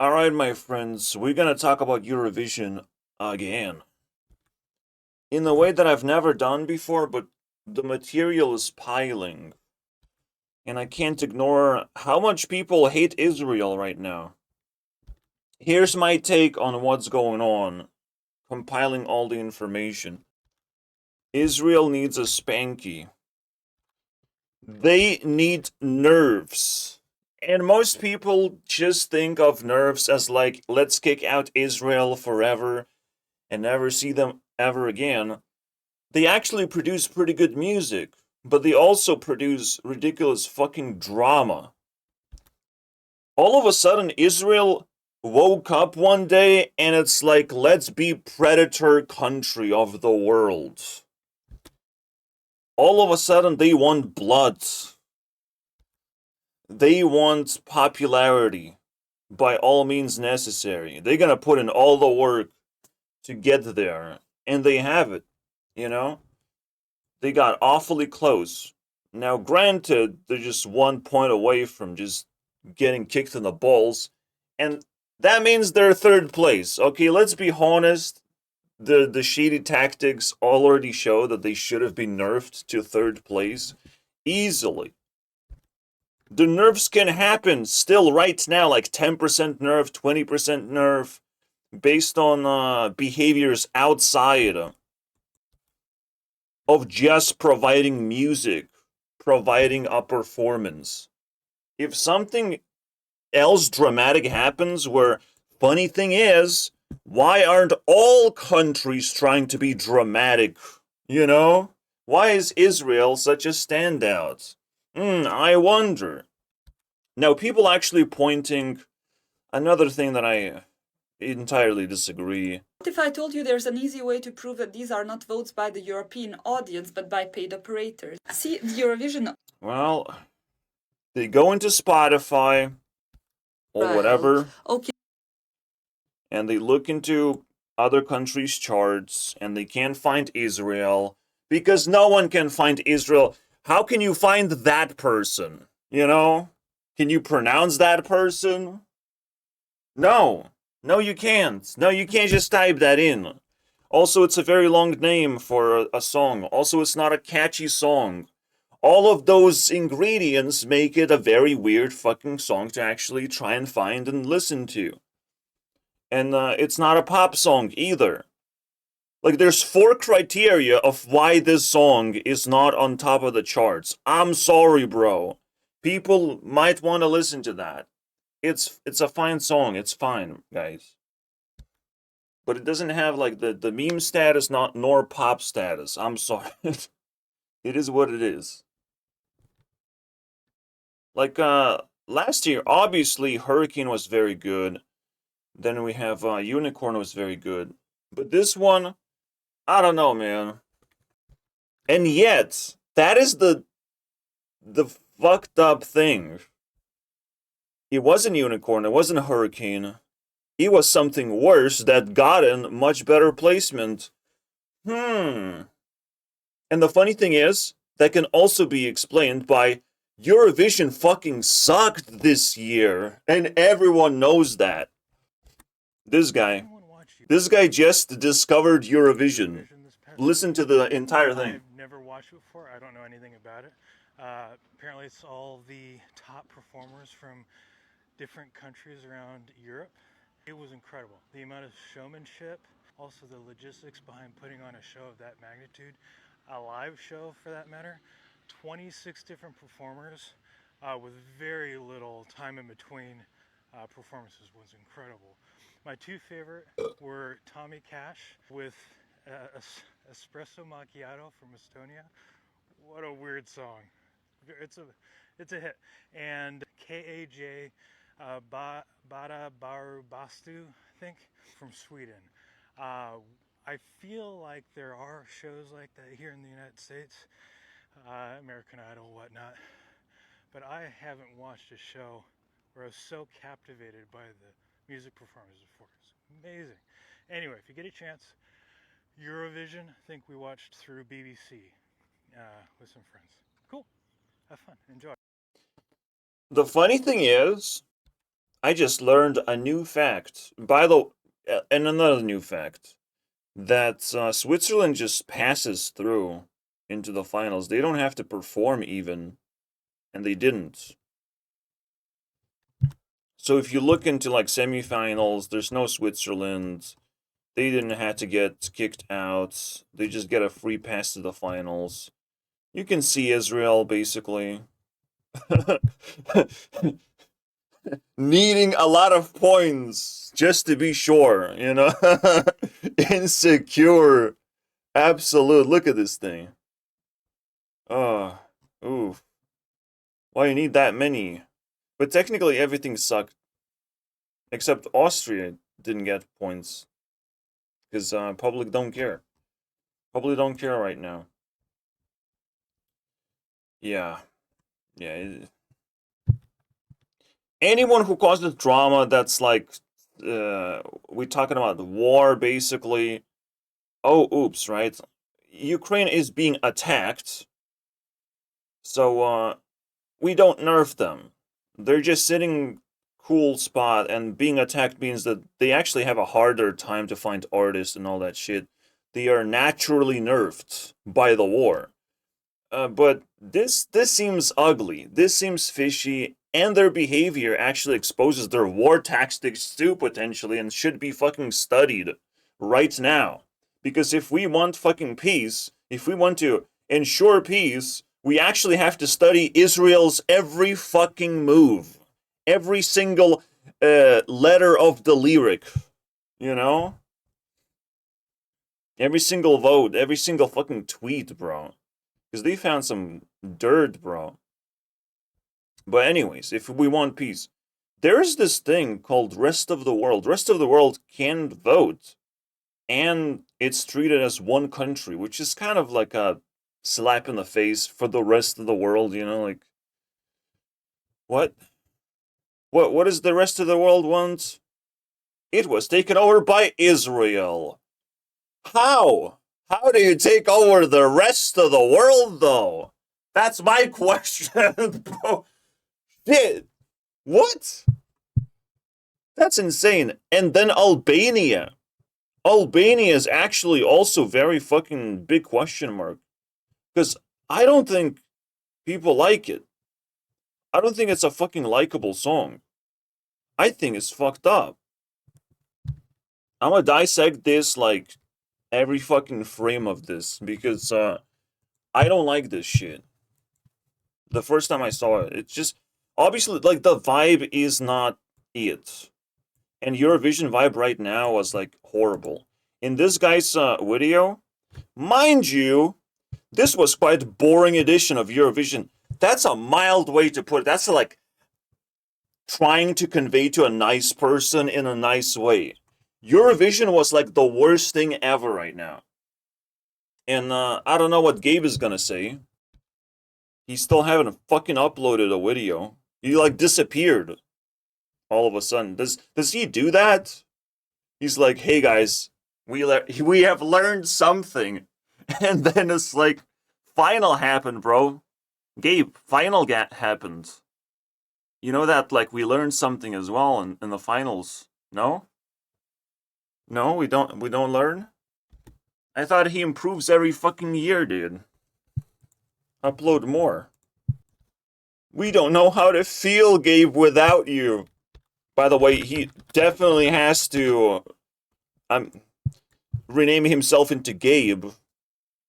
Alright, my friends, we're gonna talk about Eurovision again. In a way that I've never done before, but the material is piling. And I can't ignore how much people hate Israel right now. Here's my take on what's going on, compiling all the information. Israel needs a spanky. They need nerves. And most people just think of nerves as like, let's kick out Israel forever and never see them ever again. They actually produce pretty good music, but they also produce ridiculous fucking drama. All of a sudden, Israel woke up one day and it's like, let's be predator country of the world. All of a sudden, they want blood. They want popularity by all means necessary. They're gonna put in all the work to get there, and they have it, you know? They got awfully close. Now, granted, they're just 1 point away from just getting kicked in the balls, and that means they're third place. Okay, let's be honest. The shady tactics already show that they should have been nerfed to third place easily. The nerfs can happen still right now, like 10% nerf, 20% nerf, based on behaviors outside of just providing music, providing a performance. If something else dramatic happens where, funny thing is, why aren't all countries trying to be dramatic? You know? Why is Israel such a standout? I wonder. Now, people actually pointing another thing that I entirely disagree. What if I told you there's an easy way to prove that these are not votes by the European audience, but by paid operators? See, the Eurovision... Well, they go into Spotify or whatever. Okay. And they look into other countries' charts and they can't find Israel because no one can find Israel. How can you find that person? You know? Can you pronounce that person? No. No, you can't. No, you can't just type that in. Also, it's a very long name for a song. Also, it's not a catchy song. All of those ingredients make it a very weird fucking song to actually try and find and listen to. And it's not a pop song either. Like, there's 4 criteria of why this song is not on top of the charts. I'm sorry, bro. People might want to listen to that. It's a fine song. It's fine, guys. But it doesn't have, like, the meme status, nor pop status. I'm sorry. It is what it is. Like, last year, obviously, Hurricane was very good. Then we have Unicorn was very good. But this one, I don't know, man. And yet, that is the fucked up thing. It wasn't Unicorn, it wasn't Hurricane. It was something worse that gotten much better placement. And the funny thing is, that can also be explained by Eurovision fucking sucked this year, and everyone knows that. This guy just discovered Eurovision. Listen to the entire thing. I've never watched it before. I don't know anything about it. Apparently it's all the top performers from different countries around Europe. It was incredible. The amount of showmanship, also the logistics behind putting on a show of that magnitude, a live show for that matter, 26 different performers with very little time in between performances was incredible. My 2 favorite were Tommy Cash with Espresso Macchiato from Estonia. What a weird song. It's a hit. And KAJ Bada Baru Bastu, I think, from Sweden. I feel like there are shows like that here in the United States, American Idol, whatnot, but I haven't watched a show where I was so captivated by the music performances before. It's amazing. Anyway, if you get a chance, Eurovision, I think we watched through BBC with some friends. Cool. Have fun. Enjoy. The funny thing is, I just learned a new fact. And another new fact that Switzerland just passes through into the finals. They don't have to perform even, and they didn't. So if you look into like semifinals, there's no Switzerland. They didn't have to get kicked out. They just get a free pass to the finals. You can see Israel basically needing a lot of points just to be sure, you know? Insecure. Absolute. Look at this thing. Oh, oof. Why you need that many? But technically everything sucked. Except Austria didn't get points. Because public don't care. Public don't care right now. Yeah. Yeah. Anyone who causes drama that's like... we're talking about the war, basically. Oh, oops, right? Ukraine is being attacked. So, we don't nerf them. They're just sitting cool spot, and being attacked means that they actually have a harder time to find artists and all that shit. They are naturally nerfed by the war. But this seems ugly. This seems fishy, and their behavior actually exposes their war tactics too, potentially, and should be fucking studied right now. Because if we want fucking peace, if we want to ensure peace, we actually have to study Israel's every fucking move. Every single letter of the lyric. You know? Every single vote, every single fucking tweet, bro. Because they found some dirt, bro. But anyways, if we want peace, there's this thing called rest of the world. Rest of the world can vote. And it's treated as one country, which is kind of like a slap in the face for the rest of the world, you know, like... What? What does the rest of the world want? It was taken over by Israel. How? How do you take over the rest of the world, though? That's my question, bro. Shit. What? That's insane. And then Albania. Albania is actually also very fucking big question mark. Because I don't think people like it. I don't think it's a fucking likable song. I think it's fucked up. I'm gonna dissect this like every fucking frame of this because I don't like this shit. The first time I saw it, it's just obviously like the vibe is not it. And Eurovision vibe right now was like horrible. In this guy's video, mind you, this was quite a boring edition of Eurovision. That's a mild way to put it. That's like trying to convey to a nice person in a nice way. Eurovision was like the worst thing ever right now. And I don't know what Gabe is gonna say. He still haven't fucking uploaded a video. He like disappeared all of a sudden. Does he do that? He's like, hey guys, we have learned something. And then it's like, final happened, bro. Gabe, final happened. You know that like we learned something as well in the finals. No? No, we don't learn? I thought he improves every fucking year, dude. Upload more. We don't know how to feel, Gabe, without you. By the way, he definitely has to rename himself into Gabe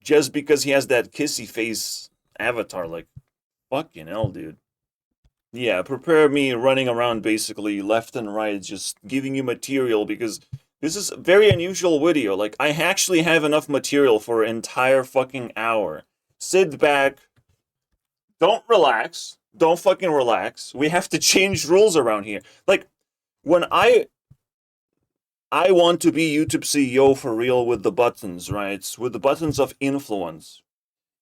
just because he has that kissy face avatar. Like, fucking hell, dude. Yeah, prepare me running around basically left and right, just giving you material because this is a very unusual video. Like, I actually have enough material for an entire fucking hour. Sit back. Don't relax. Don't fucking relax. We have to change rules around here. Like, when I want to be YouTube CEO for real with the buttons, right? With the buttons of influence.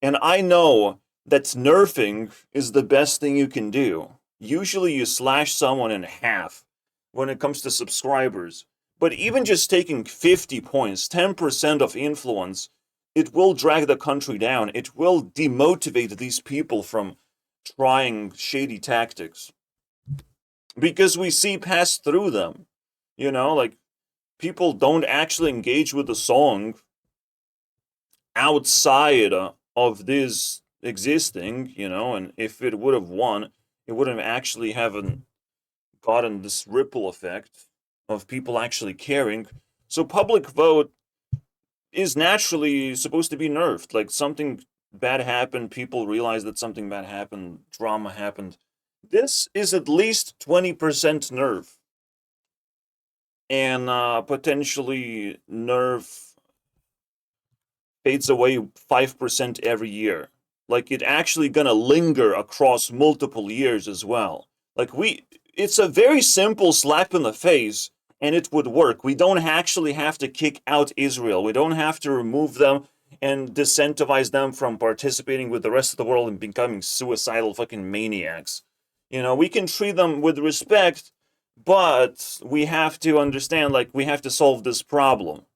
And I know that nerfing is the best thing you can do. Usually you slash someone in half when it comes to subscribers. But even just taking 50 points, 10% of influence, it will drag the country down. It will demotivate these people from trying shady tactics. because we see past through them. You know, like, people don't actually engage with the song outside of this existing, you know, and if it would have won, it wouldn't actually haven't gotten this ripple effect of people actually caring. So public vote is naturally supposed to be nerfed. Like, something bad happened, people realize that something bad happened, drama happened. This is at least 20% nerf. And potentially nerf fades away 5% every year. Like, it actually gonna linger across multiple years as well. Like, it's a very simple slap in the face, and it would work. We don't actually have to kick out Israel. We don't have to remove them and disincentivize them from participating with the rest of the world and becoming suicidal fucking maniacs. You know, we can treat them with respect, but we have to understand, like, we have to solve this problem.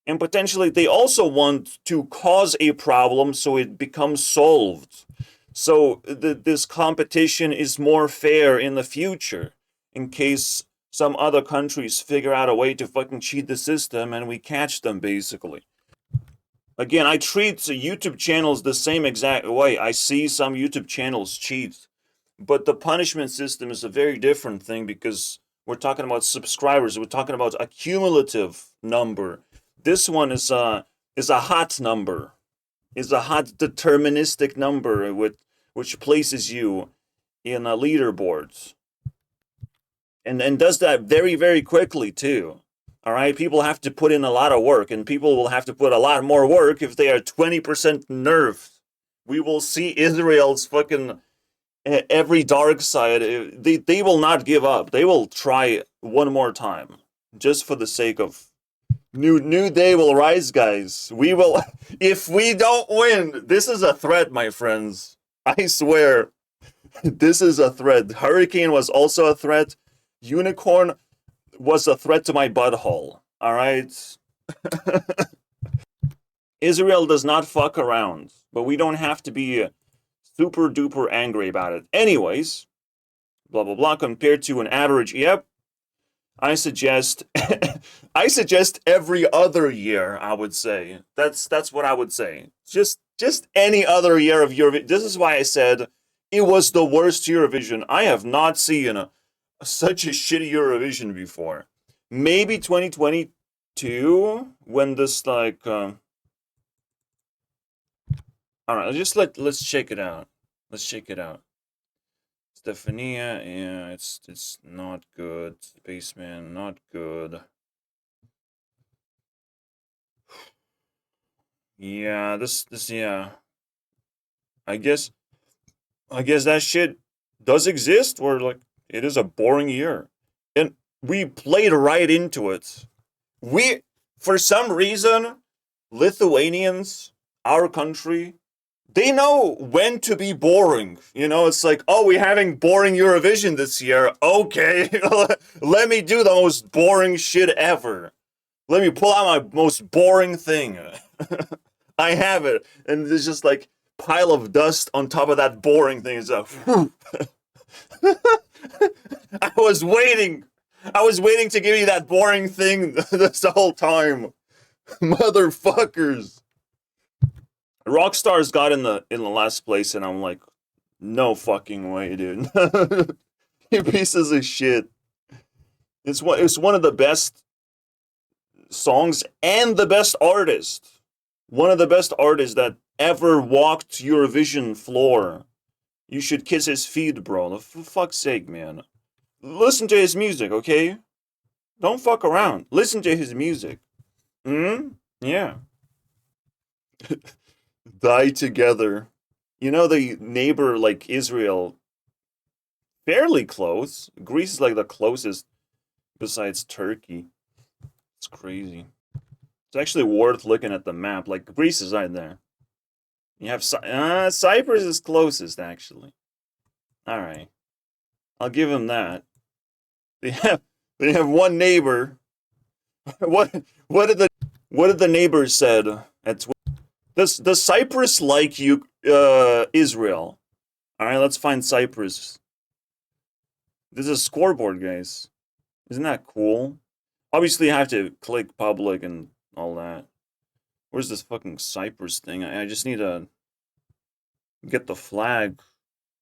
And potentially they also want to cause a problem so it becomes solved. So this competition is more fair in the future, in case some other countries figure out a way to fucking cheat the system and we catch them, basically. Again, I treat YouTube channels the same exact way. I see some YouTube channels cheat, but the punishment system is a very different thing, because we're talking about subscribers. We're talking about a cumulative number. This one is a hot number, is a hot deterministic number which places you in a leaderboard, and does that very, very quickly too. All right, people have to put in a lot of work, and people will have to put a lot more work if they are 20% nerfed. We will see Israel's fucking every dark side. They will not give up. They will try one more time, just for the sake of new day will rise, guys. We will. If we don't win, this is a threat, my friends. I swear, this is a threat. Hurricane was also a threat. Unicorn was a threat to my butthole. All right. Israel does not fuck around, but we don't have to be super duper angry about it. Anyways, blah blah blah. Compared to an average, yep. I suggest I suggest every other year, I would say. That's what I would say. Just any other year of Eurovision. This is why I said it was the worst Eurovision. I have not seen such a shitty Eurovision before. Maybe 2022, when this, like, all right, let's check it out. Let's check it out. Stephania, yeah, it's not good. Spaceman, not good. Yeah, this yeah. I guess that shit does exist, or, like, it is a boring year. And we played right into it. For some reason, Lithuanians, our country, they know when to be boring. You know, it's like, oh, we're having boring Eurovision this year. Okay, let me do the most boring shit ever. Let me pull out my most boring thing. I have it. And there's just, like, pile of dust on top of that boring thing. It's like, I was waiting to give you that boring thing this whole time. Motherfuckers. Rockstars got in the last place, and I'm like, no fucking way, dude. You pieces of shit. It's one of the best songs and the best artist. One of the best artists that ever walked Eurovision floor. You should kiss his feet, bro. For fuck's sake, man. Listen to his music, okay? Don't fuck around. Listen to his music. Yeah. Die together. You know, the neighbor, like, Israel, fairly close. Greece is, like, the closest besides Turkey. It's crazy. It's actually worth looking at the map. Like, Greece is right there. You have Cyprus is closest, actually. All right, I'll give him that. They have one neighbor. What did the neighbors said at Twitter? Does Cyprus like you, Israel? All right, let's find Cyprus. This is a scoreboard, guys. Isn't that cool? Obviously, I have to click public and all that. Where's this fucking Cyprus thing? I just need to get the flag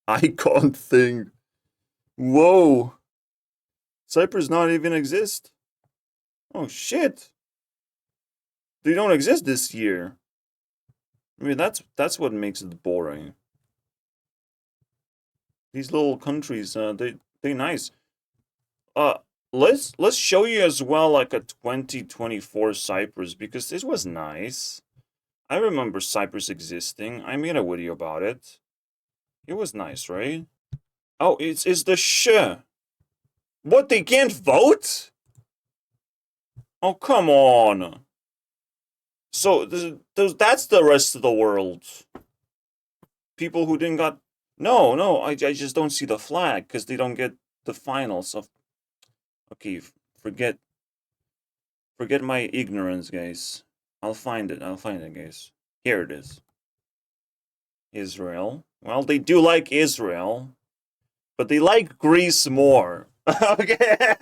icon thing. Whoa. Cyprus not even exist? Oh, shit. They don't exist this year. I mean, that's what makes it boring. These little countries, they nice. Let's show you as well like a 2024 Cyprus because this was nice. I remember Cyprus existing. I made a video about it. It was nice, right? Oh, it's the sh. What, they can't vote? Oh, come on. So that's the rest of the world. People who didn't got... No, I just don't see the flag because they don't get the finals of... Okay, forget my ignorance, guys. I'll find it, guys. Here it is. Israel. Well, they do like Israel, but they like Greece more. Okay.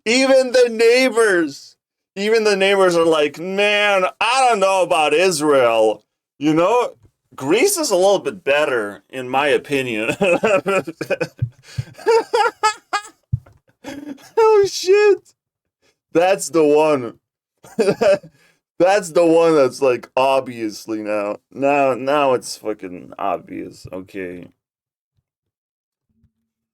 Even the neighbors are like, man, I don't know about Israel. You know, Greece is a little bit better, in my opinion. Oh shit. That's the one. That's the one that's like obviously now. Now it's fucking obvious. Okay.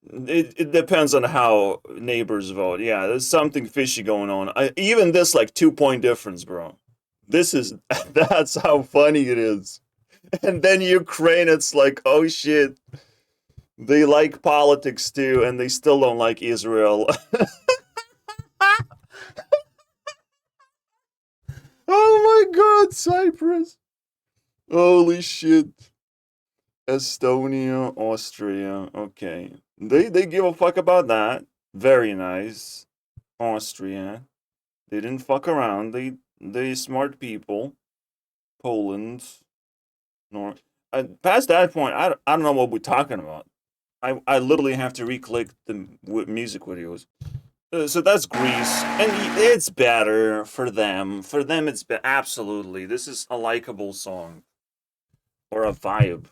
It depends on how neighbors vote. Yeah, there's something fishy going on. Even this like 2-point difference, bro. This is that's how funny it is. And then Ukraine, it's like, oh shit. They like politics too, and they still don't like Israel. Oh my god, Cyprus. Holy shit. Estonia, Austria. Okay. They give a fuck about that. Very nice. Austria. They didn't fuck around. They smart people. Poland. North. Past that point, I don't know what we're talking about. I literally have to re-click the music videos. So that's Greece, and it's better for them. For them, it's absolutely. This is a likable song or a vibe.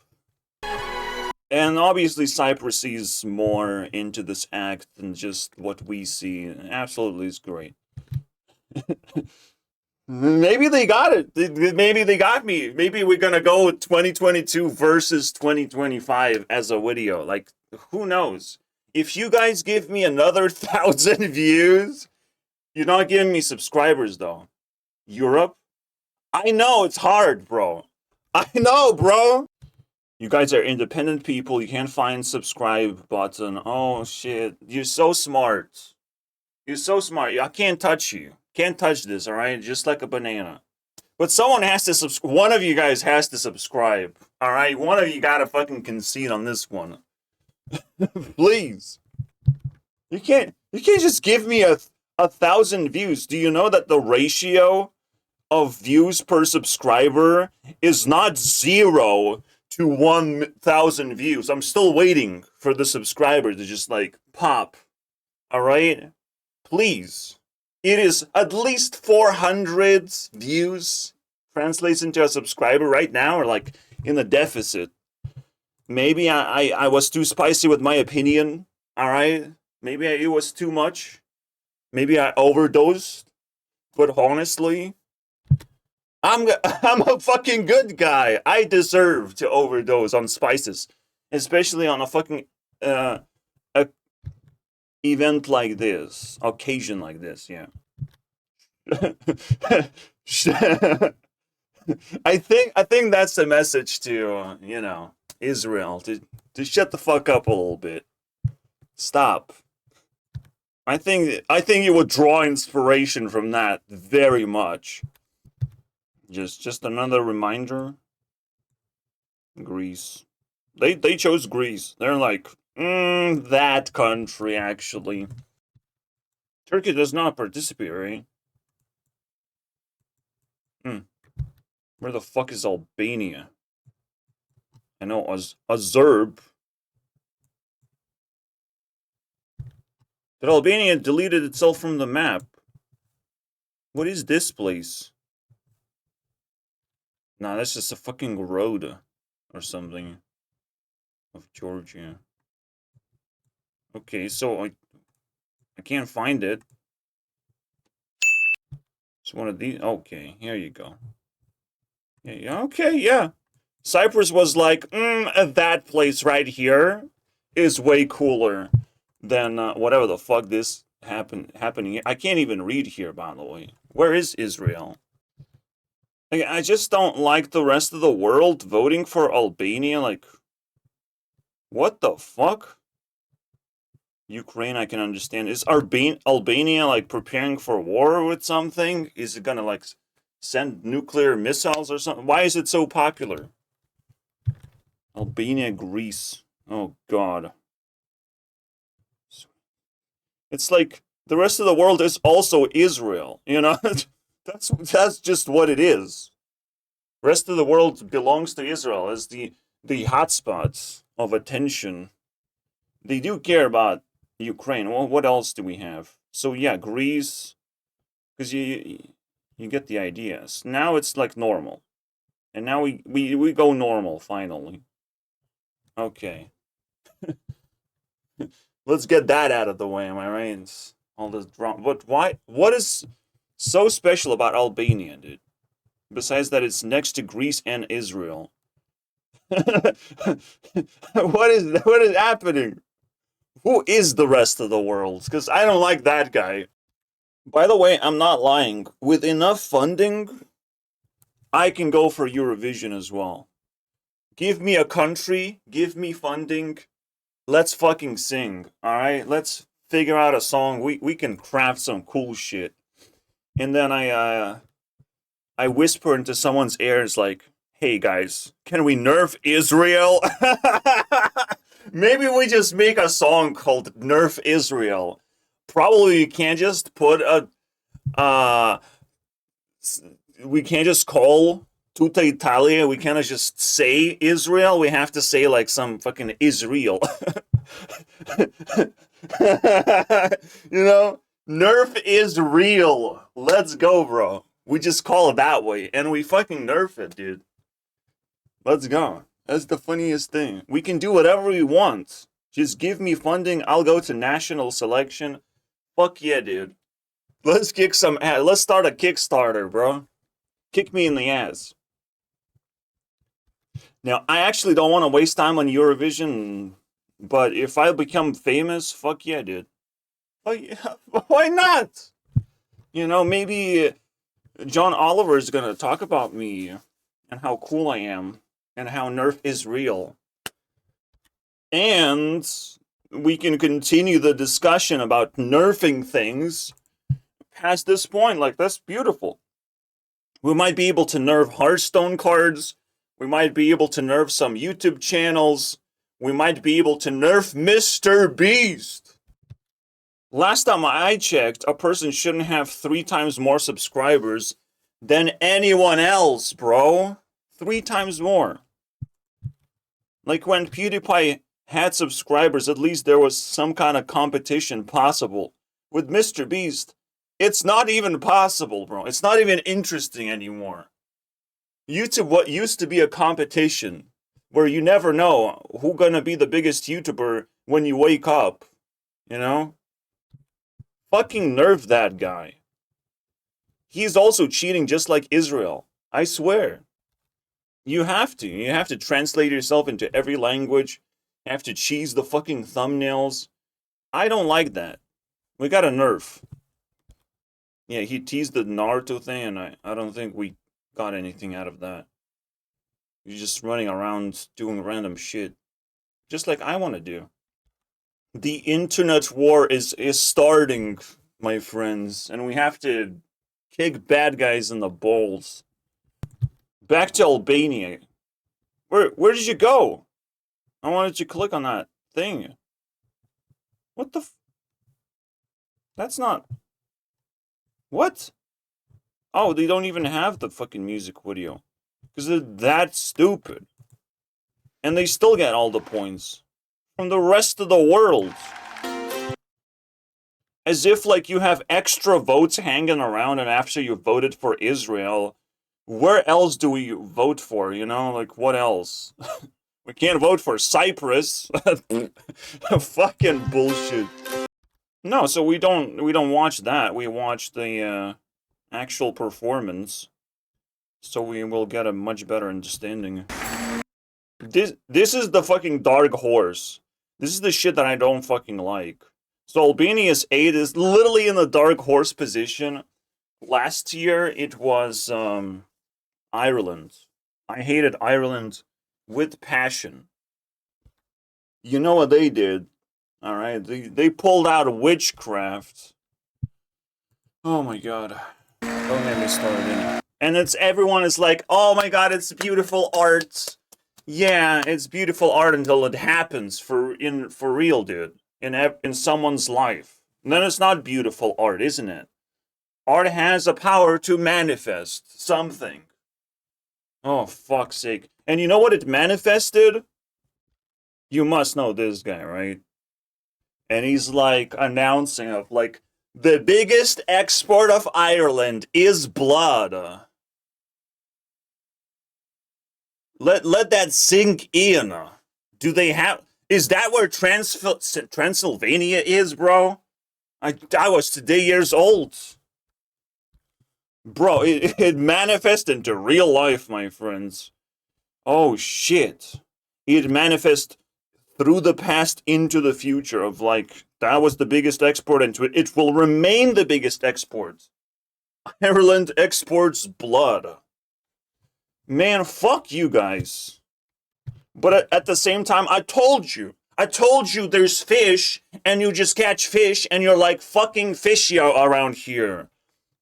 And obviously, Cyprus sees more into this act than just what we see. Absolutely, it's great. Maybe they got it. Maybe they got me. Maybe we're gonna go 2022 versus 2025 as a video. Like, who knows? If you guys give me another 1,000 views, you're not giving me subscribers though. Europe? I know it's hard, bro. I know, bro. You guys are independent people. You can't find subscribe button. Oh shit. You're so smart. You're so smart. I can't touch you. Can't touch this, alright? Just like a banana. But someone has to subscribe. One of you guys has to subscribe. Alright? One of you gotta fucking concede on this one. Please. You can't just give me a 1,000 views. Do you know that the ratio of views per subscriber is not 0 to 1,000 views? I'm still waiting for the subscriber to just like pop. Alright? Please. It is at least 400 views translates into a subscriber right now, or like in the deficit. Maybe I was too spicy with my opinion. Alright? Maybe it was too much. Maybe I overdosed. But honestly, I'm a fucking good guy. I deserve to overdose on spices. Especially on a fucking event like this. Occasion like this, yeah. I think that's the message to, you know, Israel. To shut the fuck up a little bit. Stop. I think you would draw inspiration from that very much. Just another reminder. Greece. They chose Greece. They're like, that country actually. Turkey does not participate, right? Where the fuck is Albania? I know Azerb. That Albania deleted itself from the map. What is this place? Nah, that's just a fucking road or something of Georgia. Okay, so I can't find it. It's one of these. Okay, here you go. Yeah, okay, yeah. Cyprus was like, that place right here is way cooler than whatever the fuck this happening. I can't even read here, by the way. Where is Israel? Like, I just don't like the rest of the world voting for Albania. Like, what the fuck? Ukraine, I can understand. Is Albania like preparing for war with something? Is it gonna like send nuclear missiles or something? Why is it so popular? Albania, Greece. Oh god. It's like the rest of the world is also Israel, you know? that's just what it is. Rest of the world belongs to Israel as the hotspots of attention. They do care about Ukraine. Well, what else do we have? So yeah, Greece, because you get the ideas. Now it's like normal, and now we go normal finally. Okay, let's get that out of the way. Am I right? It's all this drama. But why? What is so special about Albania, dude? Besides that, it's next to Greece and Israel. What is happening? Who is the rest of the world? Because I don't like that guy. By the way, I'm not lying. With enough funding, I can go for Eurovision as well. Give me a country, give me funding, let's fucking sing, alright? Let's figure out a song. We can craft some cool shit. And then I whisper into someone's ears like, hey guys, can we nerf Israel? Maybe we just make a song called Nerf Israel. Probably you can't just put a we can't just call Tutta Italia. We can't just say Israel. We have to say like some fucking Israel. You know? Nerf is real. Let's go, bro. We just call it that way. And we fucking nerf it, dude. Let's go. That's the funniest thing. We can do whatever we want. Just give me funding. I'll go to national selection. Fuck yeah, dude. Let's kick some ass. Let's start a Kickstarter, bro. Kick me in the ass. Now, I actually don't want to waste time on Eurovision, but if I become famous, fuck yeah, dude. Fuck yeah. Why not? You know, maybe John Oliver is going to talk about me and how cool I am and how Nerf is real. And we can continue the discussion about nerfing things past this point. Like, that's beautiful. We might be able to nerf Hearthstone cards. We might be able to nerf some YouTube channels. We might be able to nerf Mr. Beast. Last time I checked, a person shouldn't have 3 times more subscribers than anyone else, bro. 3 times more. Like when PewDiePie had subscribers, at least there was some kind of competition possible. With Mr. Beast, it's not even possible, bro. It's not even interesting anymore. YouTube, what used to be a competition, where you never know who's gonna be the biggest YouTuber when you wake up, you know? Fucking nerf that guy. He's also cheating just like Israel. I swear. You have to. You have to translate yourself into every language. You have to cheese the fucking thumbnails. I don't like that. We got a nerf. Yeah, he teased the Naruto thing, and I don't think we got anything out of that. He's just running around doing random shit. Just like I want to do. The internet war is starting, my friends, and we have to kick bad guys in the balls. Back to Albania. Where did you go? I wanted to click on that thing. What the That's not... What? Oh, they don't even have the fucking music video. Because they're that stupid. And they still get all the points from the rest of the world. As if, like, you have extra votes hanging around, and after you voted for Israel, where else do we vote for, you know? Like, what else? We can't vote for Cyprus. Fucking bullshit. No, so we don't watch that. We watch the actual performance. So we will get a much better understanding. This is the fucking dark horse. This is the shit that I don't fucking like. So Albania's 8 is literally in the dark horse position. Last year it was Ireland. I hated Ireland with passion. You know what they did? Alright, they pulled out witchcraft. Oh my god. Don't get me started. And everyone is like, oh my god, it's beautiful art. Yeah, it's beautiful art until it happens for real, dude. In someone's life. And then it's not beautiful art, isn't it? Art has a power to manifest something. Oh, fuck's sake. And you know what it manifested? You must know this guy, right? And he's like announcing of like, the biggest export of Ireland is blood. Let that sink in. Do they have... Is that where Transylvania is, bro? I was today years old. Bro, it manifests into real life, my friends. Oh, shit. It manifests through the past into the future of, like, that was the biggest export into it. It will remain the biggest export. Ireland exports blood. Man, fuck you guys. But at the same time, I told you there's fish, and you just catch fish, and you're like, fucking fishy around here.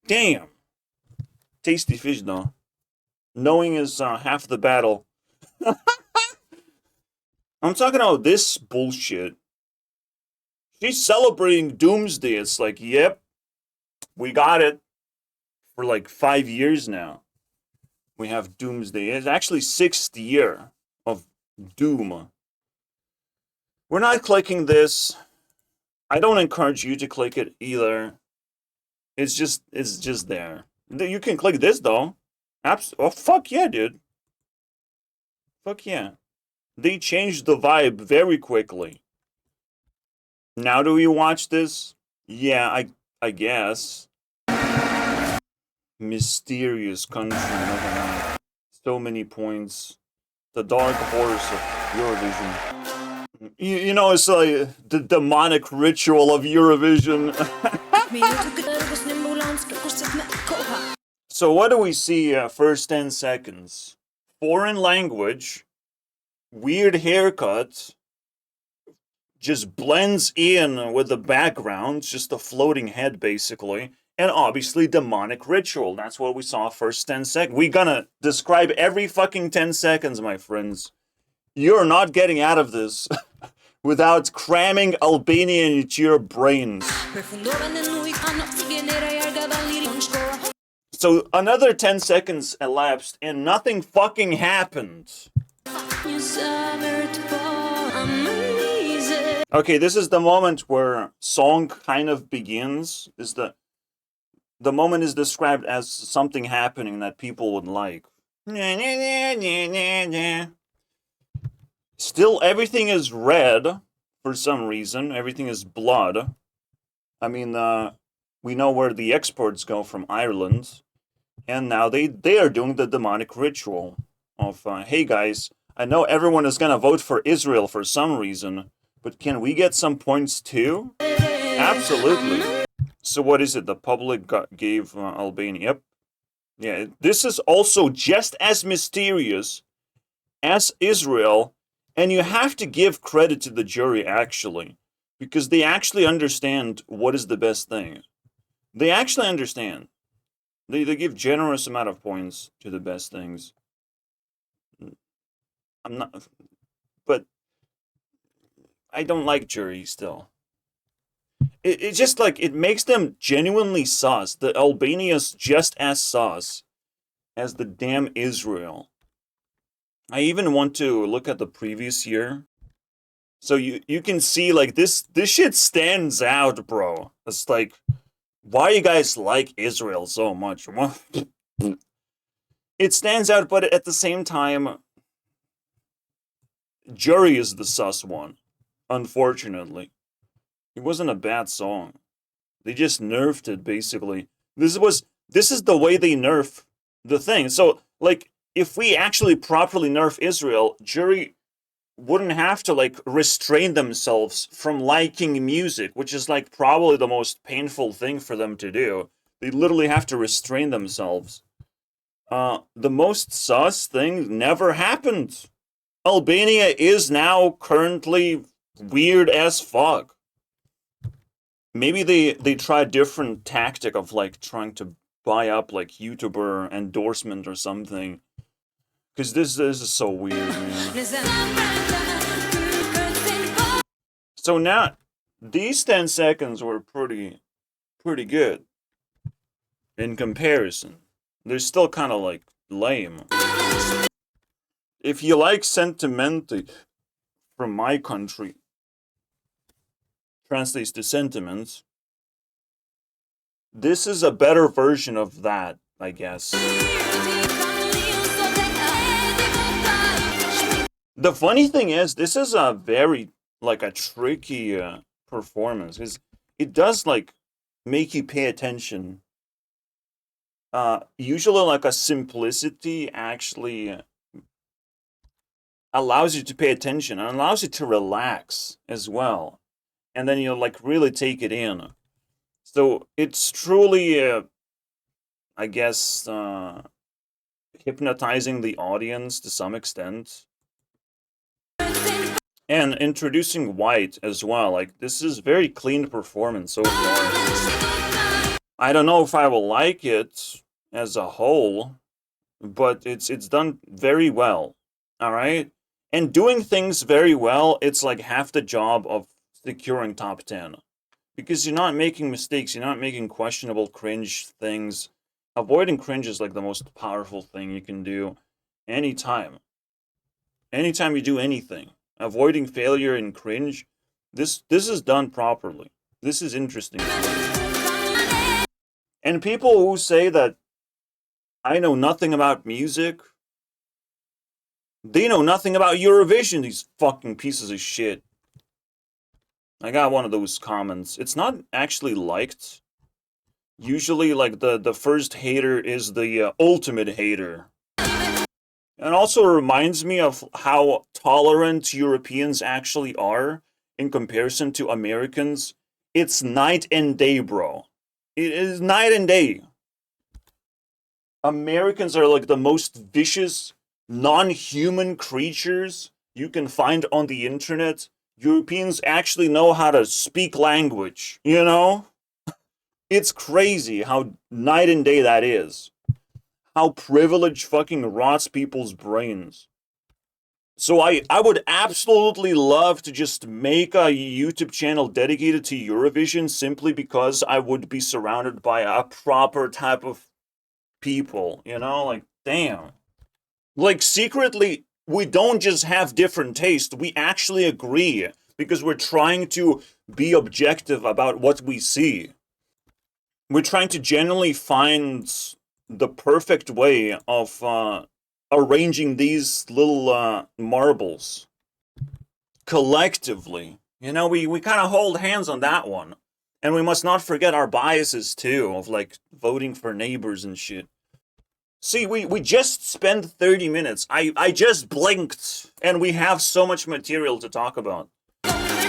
Damn. Tasty fish, though. Knowing is half the battle. I'm talking about this bullshit. She's celebrating Doomsday. It's like, yep, we got it. For like 5 years now. We have Doomsday. It's actually 6th year of Doom. We're not clicking this. I don't encourage you to click it either. It's just there. You can click this though. Oh, fuck yeah, dude. Fuck yeah. They changed the vibe very quickly. Now do we watch this? Yeah, I guess. Mysterious country. So many points. The dark horse of Eurovision. You know, it's like the demonic ritual of Eurovision. So what do we see first 10 seconds? Foreign language, weird haircut, just blends in with the background, just a floating head basically, and obviously demonic ritual. That's what we saw first 10 seconds. We're gonna describe every fucking 10 seconds, my friends. You're not getting out of this without cramming Albanian into your brains. So another 10 seconds elapsed and nothing fucking happened. Okay, this is the moment where song kind of begins. The moment is described as something happening that people would like. Still, everything is red for some reason. Everything is blood. I mean, we know where the exports go from Ireland. And now they are doing the demonic ritual of, hey guys, I know everyone is gonna vote for Israel for some reason, but can we get some points too? Absolutely. So what is it? The public gave Albania. Yep. Yeah, this is also just as mysterious as Israel, and you have to give credit to the jury, actually, because they actually understand what is the best thing. They actually understand. They give generous amount of points to the best things. I'm not, but I don't like jury still. It's just like, it makes them genuinely sus. The Albania's just as sus as the damn Israel. I even want to look at the previous year. So you can see, like, this shit stands out, bro. It's like, why you guys like Israel so much? It stands out, but at the same time, Jury is the sus one, unfortunately. It wasn't a bad song. They just nerfed it, basically. This is the way they nerf the thing. So, like, if we actually properly nerf Israel, Jury wouldn't have to, like, restrain themselves from liking music, which is, like, probably the most painful thing for them to do. They literally have to restrain themselves. The most sus thing never happened. Albania is now currently weird as fuck. Maybe they try a different tactic of, like, trying to buy up, like, YouTuber endorsement or something. Because this is so weird, man. So now, these 10 seconds were pretty good in comparison. They're still kind of, like, lame. If you like Sentimente from my country, translates to sentiments, this is a better version of that, I guess. The funny thing is, this is a very, like, a tricky performance, because it does, like, make you pay attention. Usually, like, a simplicity actually allows you to pay attention and allows you to relax as well. And then you'll, like, really take it in. So it's truly, I guess, hypnotizing the audience to some extent. And introducing White as well. Like, this is very clean performance so far. I don't know if I will like it as a whole, but it's done very well. Alright? And doing things very well, it's like half the job of securing top 10. Because you're not making mistakes, you're not making questionable cringe things. Avoiding cringe is, like, the most powerful thing you can do anytime. Anytime you do anything. Avoiding failure and cringe, this is done properly. This is interesting. And people who say that I know nothing about music, they know nothing about Eurovision, these fucking pieces of shit. I got one of those comments. It's not actually liked. Usually, like, the first hater is the ultimate hater. And also reminds me of how tolerant Europeans actually are in comparison to Americans. It's night and day, bro. It is night and day. Americans are, like, the most vicious, non-human creatures you can find on the internet. Europeans actually know how to speak language, you know? It's crazy how night and day that is. How privilege fucking rots people's brains. So I would absolutely love to just make a YouTube channel dedicated to Eurovision simply because I would be surrounded by a proper type of people, you know? Like, damn. Like, secretly, we don't just have different taste, we actually agree, because we're trying to be objective about what we see. We're trying to genuinely find the perfect way of arranging these little marbles collectively. You know, we kind of hold hands on that one. And we must not forget our biases, too, of, like, voting for neighbors and shit. See, we just spent 30 minutes. I just blinked, and we have so much material to talk about.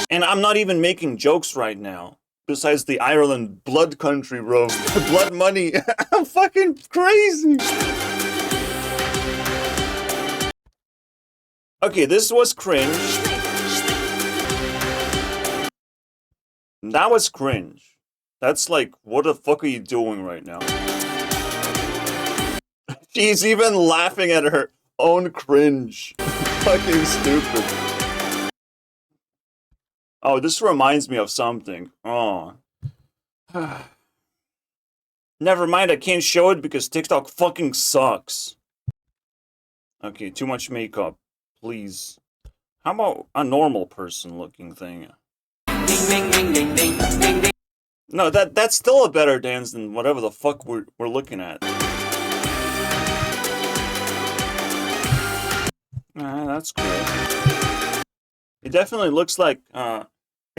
And I'm not even making jokes right now. Besides the Ireland blood country, bro. Blood money. I'm fucking crazy. Okay, this was cringe. That was cringe. That's like, what the fuck are you doing right now? She's even laughing at her own cringe. Fucking stupid. Oh, this reminds me of something. Oh. Never mind, I can't show it because TikTok fucking sucks. Okay, too much makeup. Please. How about a normal person looking thing? No, that's still a better dance than whatever the fuck we're looking at. That's cool. It definitely looks like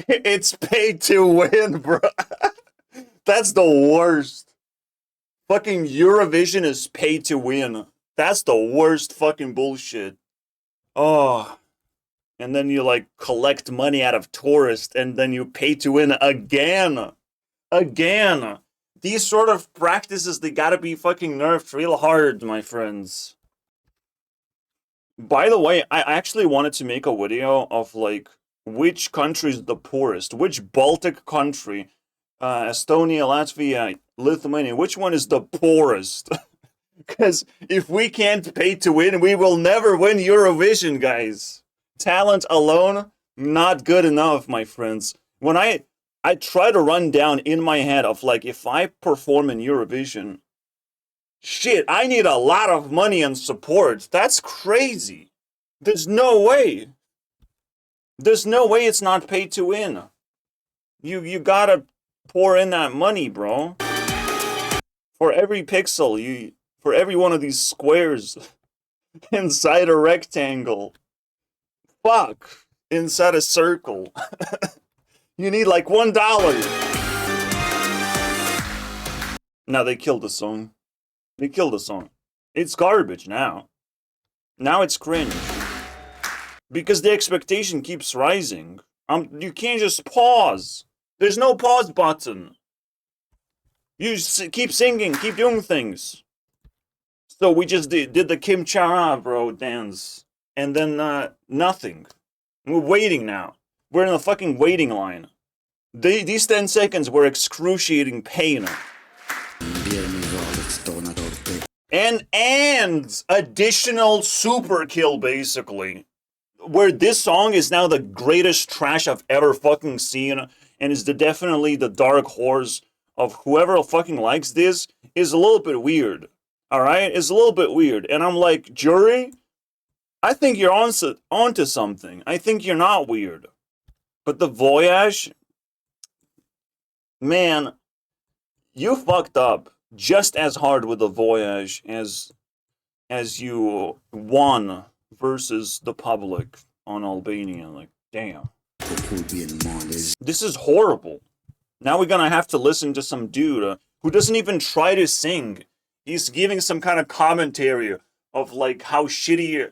it's paid to win, bro. That's the worst. Fucking Eurovision is paid to win. That's the worst fucking bullshit. Oh. And then you like collect money out of tourists and then you pay to win again. Again. These sort of practices, they gotta be fucking nerfed real hard, my friends. By the way, I actually wanted to make a video of like which country is the poorest, which Baltic country, Estonia, Latvia, Lithuania, which one is the poorest? Because if we can't pay to win, we will never win Eurovision, guys. Talent alone, not good enough, my friends. When I try to run down in my head of like, if I perform in Eurovision, shit, I need a lot of money and support. That's crazy. There's no way. There's no way it's not paid to win. You gotta pour in that money, bro. For every pixel, for every one of these squares inside a rectangle. Fuck. Inside a circle. You need like $1. Now they killed the song. They killed the song. It's garbage now. Now it's cringe. Because the expectation keeps rising. You can't just pause. There's no pause button. You keep singing, keep doing things. So we just did the Kim Cha bro dance. And then nothing. We're waiting now. We're in a fucking waiting line. These 10 seconds were excruciating pain. And additional super kill, basically. Where this song is now the greatest trash I've ever fucking seen, and is definitely the dark horse of whoever fucking likes this, is a little bit weird. Alright? It's a little bit weird. And I'm like, jury, I think you're onto something. I think you're not weird. But the Voyage, man, you fucked up just as hard with the Voyage as you won versus the public on Albania. Like, damn. This is horrible. Now we're gonna have to listen to some dude who doesn't even try to sing. He's giving some kind of commentary of like how shitty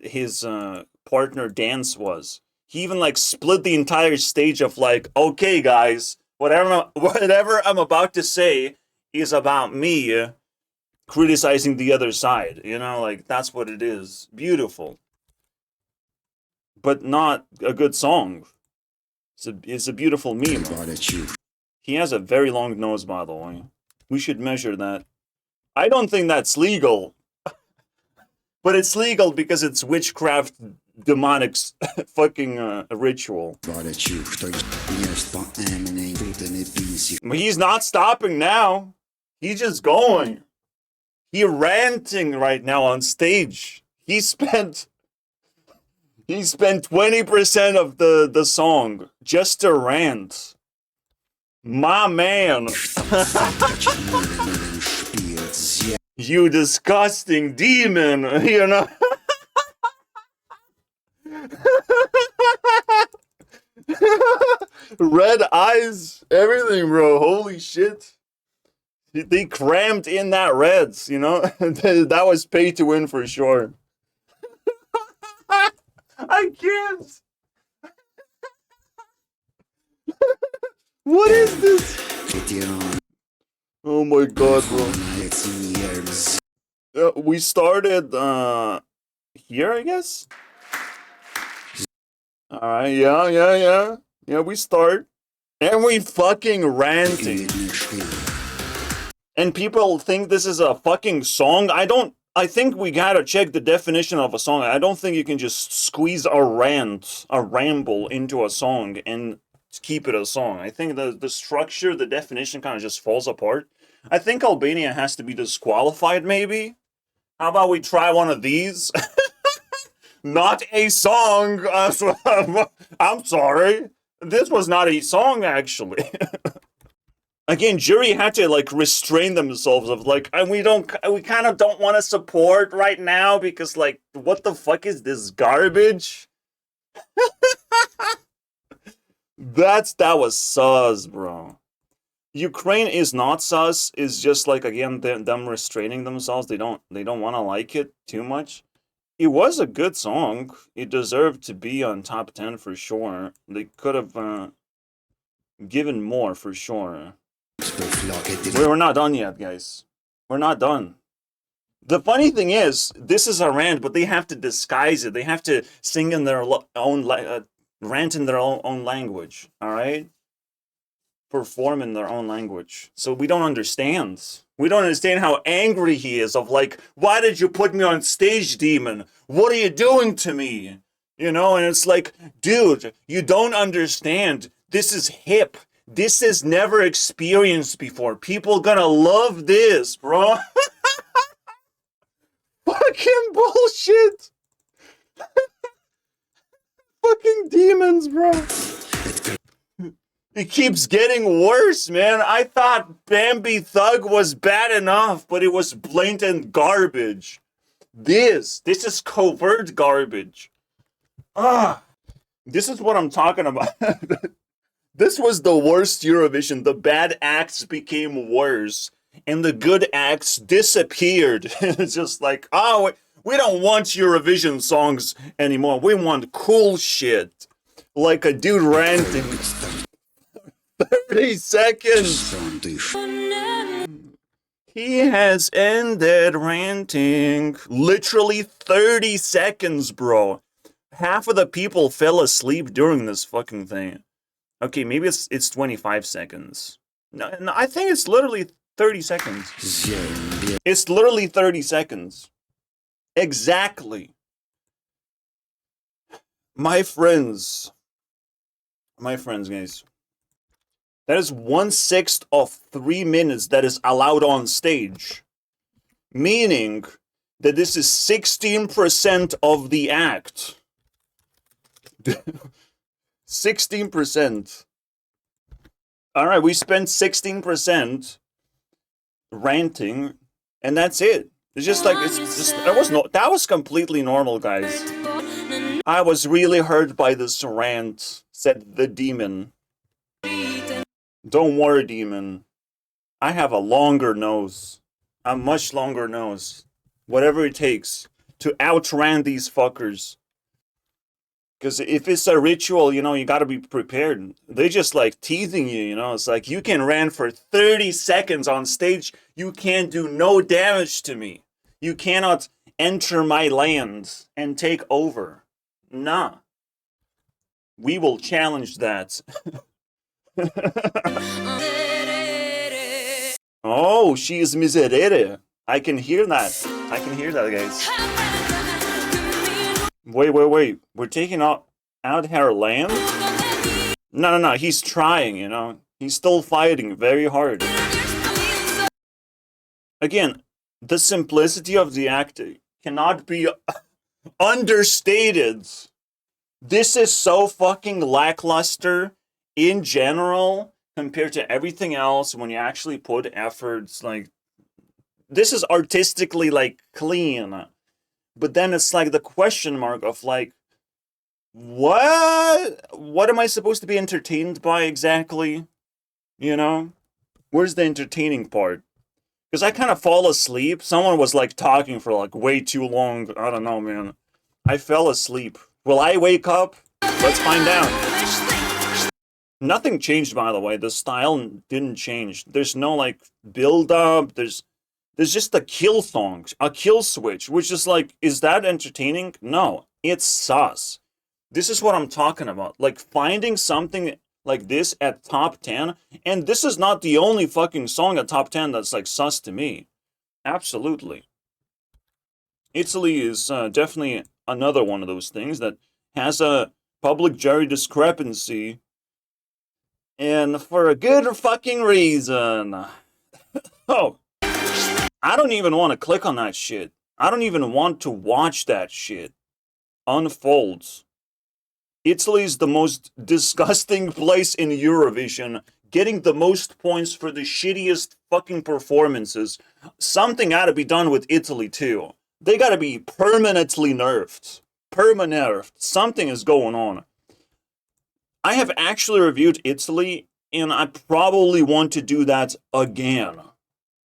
his partner dance was. He even like split the entire stage of like, okay guys, whatever I'm about to say is about me criticizing the other side. You know, like that's what it is. Beautiful. But not a good song. It's a beautiful meme. He has a very long nose, by the way. We should measure that. I don't think that's legal. But it's legal because it's witchcraft, demonic fucking ritual. He's not stopping now. He's just going. He's ranting right now on stage. He spent 20% of the song just to rant. My man. You disgusting demon, you know? Red eyes, everything, bro. Holy shit. They crammed in that reds, you know? That was pay to win for sure. I can't. What is this? Oh my god, bro. We started here, I guess. Alright, yeah. Yeah, we start. And we fucking ranting. And people think this is a fucking song. I think we gotta check the definition of a song. I don't think you can just squeeze a ramble into a song and keep it a song. I think the structure, the definition kind of just falls apart. I think Albania has to be disqualified, maybe? How about we try one of these? Not a song. I'm sorry. This was not a song, actually. Again, jury had to like restrain themselves of like, we kind of don't want to support right now because like, what the fuck is this garbage? That was sus, bro. Ukraine is not sus. It's just like, again, them restraining themselves. They don't want to like it too much. It was a good song. It deserved to be on top 10 for sure. They could have given more for sure. We're not done yet, guys. We're not done. The funny thing is, this is a rant, but they have to disguise it. They have to sing in their own rant in their own language. All right, perform in their own language. So we don't understand. We don't understand how angry he is. Of like, why did you put me on stage, demon? What are you doing to me? You know, and it's like, dude, you don't understand. This is hip. This is never experienced before. People gonna love this, bro. Fucking bullshit. Fucking demons, bro. It keeps getting worse, man. I thought Bambi Thug was bad enough, but it was blatant garbage. This is covert garbage. This is what I'm talking about. This was the worst Eurovision. The bad acts became worse, and the good acts disappeared. It's just like, oh, we don't want Eurovision songs anymore. We want cool shit. Like a dude ranting. 30 seconds. He has ended ranting. Literally 30 seconds, bro. Half of the people fell asleep during this fucking thing. Okay, maybe it's 25 seconds. No, I think it's literally 30 seconds. It's literally 30 seconds. Exactly. My friends, guys. That is 1/6 of 3 minutes that is allowed on stage. Meaning that this is 16% of the act. 16%. Alright, we spent 16% ranting, and that's it. It's just like, that was completely normal, guys. I was really hurt by this rant, said the demon. Don't worry, demon. I have a longer nose. A much longer nose. Whatever it takes to outrant these fuckers. Because if it's a ritual, you know, you gotta be prepared. They just like teasing you, you know. It's like, you can rant for 30 seconds on stage. You can't do no damage to me. You cannot enter my land and take over. Nah. We will challenge that. Oh, she is miserere. I can hear that. I can hear that, guys. Wait. We're taking out her land? No. He's trying, you know. He's still fighting very hard. Again, the simplicity of the act cannot be understated. This is so fucking lackluster in general compared to everything else when you actually put efforts. Like, this is artistically like clean, but then it's like the question mark of like, what am I supposed to be entertained by exactly? You know, where's the entertaining part? Because I kind of fall asleep. Someone was like talking for like way too long. I don't know, man. I fell asleep. Will I wake up? Let's find out. Nothing changed, by the way. The style didn't change. There's no like build up. There's just a kill song, a kill switch, which is like, is that entertaining? No, it's sus. This is what I'm talking about. Like, finding something like this at top 10, and this is not the only fucking song at top 10 that's like sus to me. Absolutely. Italy is definitely another one of those things that has a public jury discrepancy, and for a good fucking reason. Oh, I don't even want to click on that shit. I don't even want to watch that shit. unfolds, Italy is the most disgusting place in Eurovision, getting the most points for the shittiest fucking performances. Something gotta be done with Italy too. They gotta be permanently nerfed. Perma-nerfed. Something is going on. I have actually reviewed Italy, and I probably want to do that again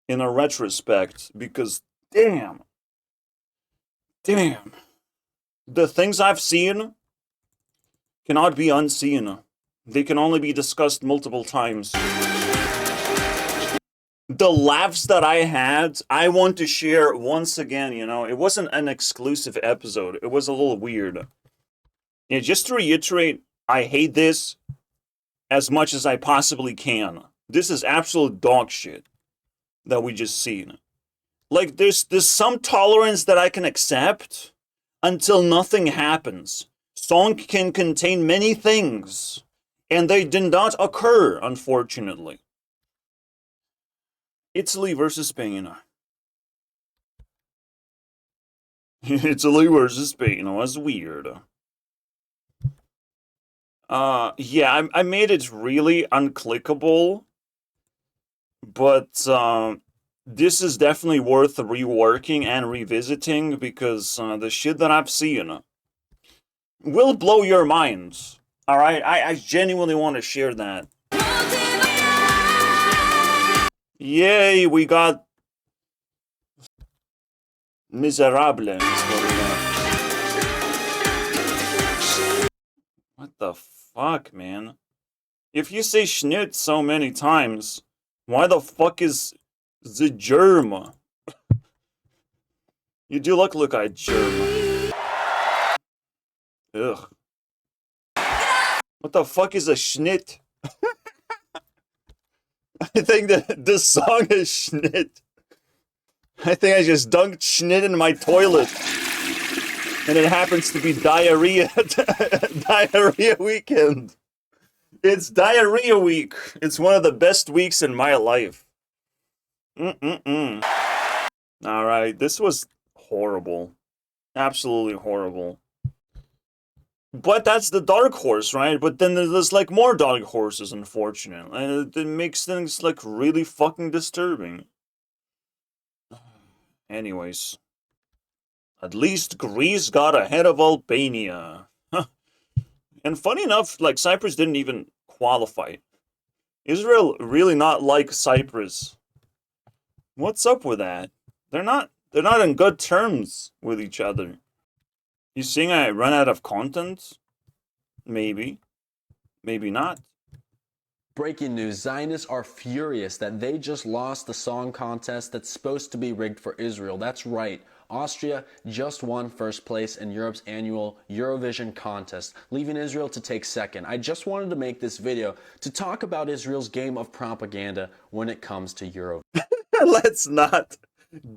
in a retrospect, because damn. The things I've seen cannot be unseen. They can only be discussed multiple times. The laughs that I had, I want to share once again, you know. It wasn't an exclusive episode. It was a little weird. Yeah, just to reiterate, I hate this as much as I possibly can. This is absolute dog shit that we just seen. Like, there's some tolerance that I can accept until nothing happens. Song can contain many things, and they did not occur, unfortunately. Italy versus Spain. Italy versus Spain was weird. Yeah, I made it really unclickable, but this is definitely worth reworking and revisiting, because the shit that I've seen will blow your minds. Alright, I genuinely want to share that. Yay, we got Miserable. What the fuck, man? If you say Schnitt so many times, why the fuck is the germ? You do look like a germ. Ugh. What the fuck is a Schnitt? I think that this song is Schnitt. I think I just dunked Schnitt in my toilet. And it happens to be diarrhea. Diarrhea weekend. It's diarrhea week. It's one of the best weeks in my life. Alright, this was horrible. Absolutely horrible. But that's the dark horse, right? But then there's like more dark horses, unfortunately. And it makes things like really fucking disturbing. Anyways. At least Greece got ahead of Albania. And funny enough, like, Cyprus didn't even qualify. Israel really not like Cyprus. What's up with that? They're not in good terms with each other. You saying I run out of content? Maybe. Maybe not. Breaking news, Zionists are furious that they just lost the song contest that's supposed to be rigged for Israel. That's right. Austria just won first place in Europe's annual Eurovision contest, leaving Israel to take second. I just wanted to make this video to talk about Israel's game of propaganda when it comes to Eurovision. Let's not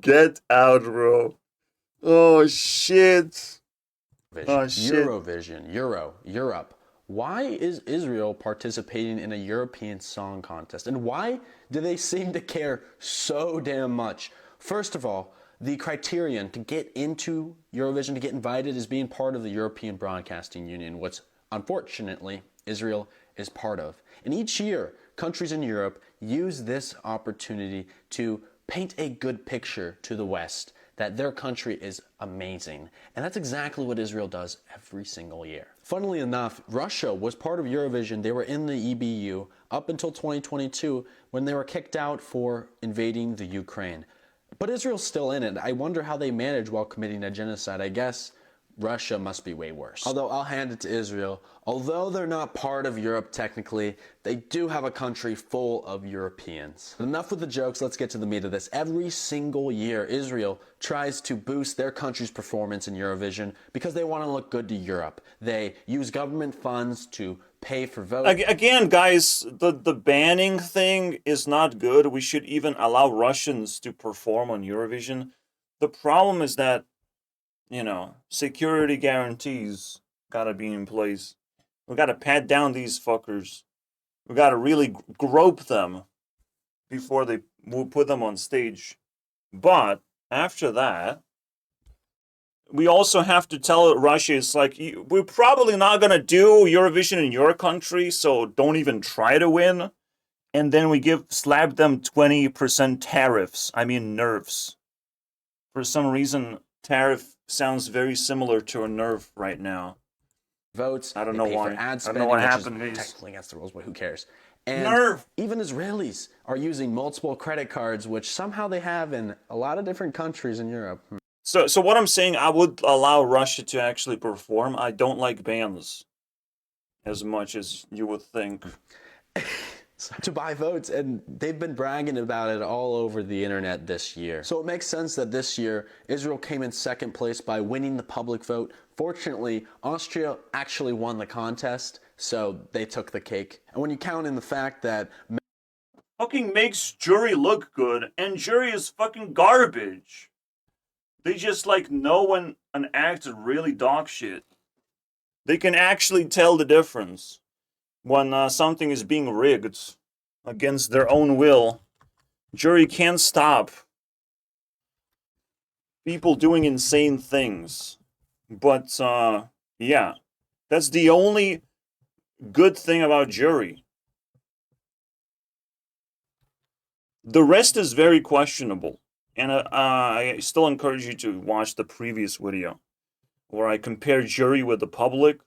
get out, bro. Oh, shit. Oh, shit. Eurovision, Europe. Why is Israel participating in a European song contest? And why do they seem to care so damn much? First of all, the criterion to get into Eurovision, to get invited, is being part of the European Broadcasting Union, which, unfortunately, Israel is part of. And each year, countries in Europe use this opportunity to paint a good picture to the West that their country is amazing. And that's exactly what Israel does every single year. Funnily enough, Russia was part of Eurovision. They were in the EBU up until 2022 when they were kicked out for invading the Ukraine. But Israel's still in it. I wonder how they manage while committing a genocide. I guess Russia must be way worse. Although I'll hand it to Israel. Although they're not part of Europe technically, they do have a country full of Europeans. But enough with the jokes, let's get to the meat of this. Every single year, Israel tries to boost their country's performance in Eurovision because they want to look good to Europe. They use government funds to pay for votes. Again, guys, the banning thing is not good. We should even allow Russians to perform on Eurovision. The problem is that, you know, security guarantees gotta be in place. We gotta pat down these fuckers. We gotta really grope them before we'll put them on stage. But after that, we also have to tell Russia, it's like, we're probably not gonna do Eurovision in your country, so don't even try to win. And then we slap them 20% tariffs. I mean NERFs. For some reason, tariff sounds very similar to a NERF right now. Votes. I don't They know pay why. for ad I don't spending, know what which happened, is guys. technically against the rules, but who cares? And NERF! even Israelis are using multiple credit cards, which somehow they have in a lot of different countries in Europe. So what I'm saying, I would allow Russia to actually perform. I don't like bans as much as you would think. To buy votes, and they've been bragging about it all over the internet this year. So it makes sense that this year Israel came in second place by winning the public vote. Fortunately, Austria actually won the contest, so they took the cake. And when you count in the fact that Fucking makes jury look good, and jury is fucking garbage. They just like know when an act is really dog shit. They can actually tell the difference when something is being rigged against their own will. Jury can't stop people doing insane things. But yeah, that's the only good thing about jury. The rest is very questionable. And I still encourage you to watch the previous video where I compare jury with the public.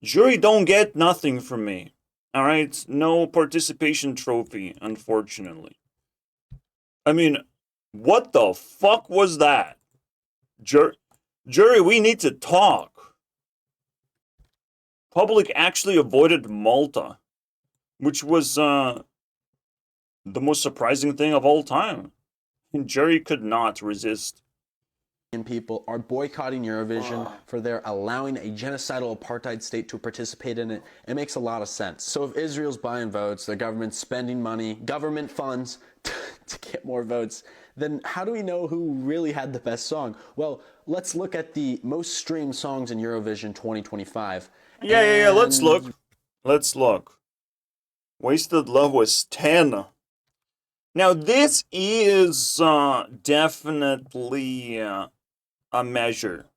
Jury don't get nothing from me. Alright? No participation trophy, unfortunately. I mean, what the fuck was that? Jury, we need to talk. Public actually avoided Malta, which was the most surprising thing of all time. And jury could not resist. people are boycotting Eurovision for their allowing a genocidal apartheid state to participate in it. It makes a lot of sense. So if Israel's buying votes, the government's spending money, government funds to get more votes, then how do we know who really had the best song? Well, let's look at the most streamed songs in Eurovision 2025. Yeah, let's look. Let's look. Wasted Love was 10. Now, this is definitely a measure.